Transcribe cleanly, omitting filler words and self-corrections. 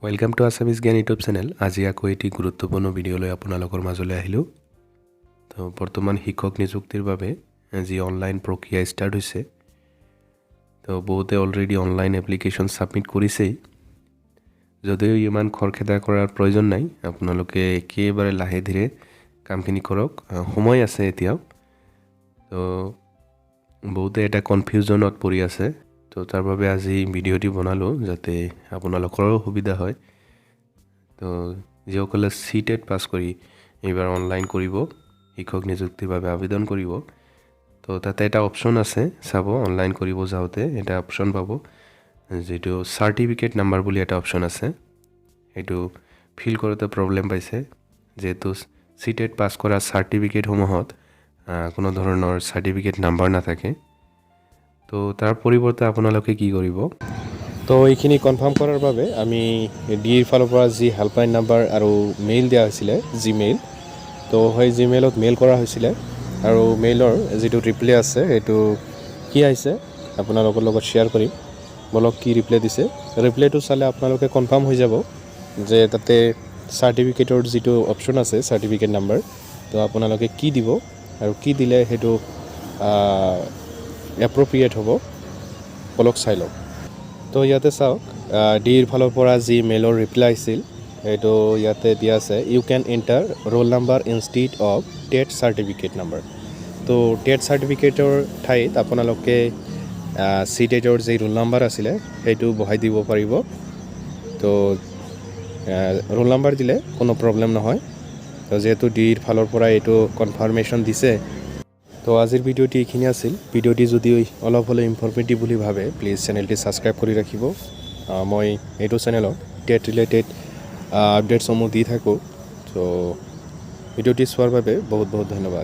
Welcome to Assamese Gyan YouTube channel. আজি আকৌ এটি গুৰুত্বপূৰ্ণ ভিডিঅ লৈ আপোনালোকৰ মাজলৈ আহিলো। তো বৰ্তমান শিক্ষক নিযুক্তিৰ বাবে যি অনলাইন প্ৰক্ৰিয়া ষ্টাৰ্ট হৈছে। তো বহুতে অলৰেডি অনলাইন এপ্লিকেশন সাবমিট কৰিছে। যদিও ইমান খৰখেদা কৰাৰ প্ৰয়োজন নাই, আপোনালোকে একেবাৰে লাহে ধীৰে কামখিনি কৰক। সময় আছে এতিয়াও। তো বহুতে এটা কনফিউজনত পৰি আছে। তো তাৰ বাবে আজি ভিডিঅ'টি বনালো যাতে আপোনালোকৰো সুবিধা হয়। তো যিসকলে CTET পাস কৰি এবাৰ অনলাইন কৰিব, শিক্ষক নিযুক্তিৰ বাবে আবেদন কৰিব, তো তাতে এটা অপচন আছে, চাব অনলাইন কৰিব যাওতে এটা অপচন পাব, যেটো সাৰ্টিফিকেট নাম্বাৰ বুলি এটা অপচন আছে। এটো ফিল কৰোতে প্ৰবলেম পাইছে, যেটো CTET পাস কৰা সাৰ্টিফিকেট সমূহত কোনো ধৰণৰ সাৰ্টিফিকেট নাম্বাৰ নাথাকে। তো তাৰ পৰিৱৰ্তে আপোনালোকে কি কৰিব? তো এইখিনি কনফাৰ্ম কৰাৰ বাবে আমি ডিৰ ফালৰ পৰা যি হেল্পলাইন নাম্বাৰ আৰু মেইল দিয়া হৈছিল, জিমেইল, তো সেই জিমেইলত মেইল কৰা হৈছিল আৰু মেইলৰ যেটো ৰিপ্লাই আছে এটো কি আহিছে আপোনালোকৰ লগত শেয়াৰ কৰিম। বলক কি ৰিপ্লাই দিছে। ৰিপ্লাইটো চালে আপোনালোকে কনফাৰ্ম হৈ যাব যে তাতে সাৰ্টিফিকেটৰ যেটো অপচন আছে, সাৰ্টিফিকেট নাম্বাৰ, তো আপোনালোকে কি দিব আৰু কি দিলে হেটো এপ্ৰোপ্ৰিয়েট হ'ব। বলক চাই লওক। তো ইয়াতে চাওক, ডিৰ ফালৰ পৰা যি মেইলৰ ৰিপ্লাই আছিল এটো ইয়াতে দিয়া আছে, you can enter roll number instead of TET certificate number. তো টেট সাৰ্টিফিকেটৰ ঠাইত আপোনালোকে CTETৰ যে ৰোল নাম্বাৰ আছিল সেইটো বহাই দিব পাৰিব। তো ৰোল নাম্বাৰ দিলে কোনো প্ৰবলেম নহয়। তো যেহেতু ডিৰ ফালৰ পৰা এটো কনফাৰ্মেশন দিছে। তো আজিৰ ভিডিঅ'টি এইখিনি আছিল। ভিডিঅ'টি যদি অলপ হলে ইনফৰমেটিভ বুলি ভাবে, প্লিজ চেনেলটি সাবস্ক্ৰাইব কৰি ৰাখিব। মই এইটো চেনেলত টেট ৰিলেটেড আপডেটসমূহ দি থাকোঁ। তো ভিডিঅ'টি চোৱাৰ বাবে বহুত বহুত ধন্যবাদ।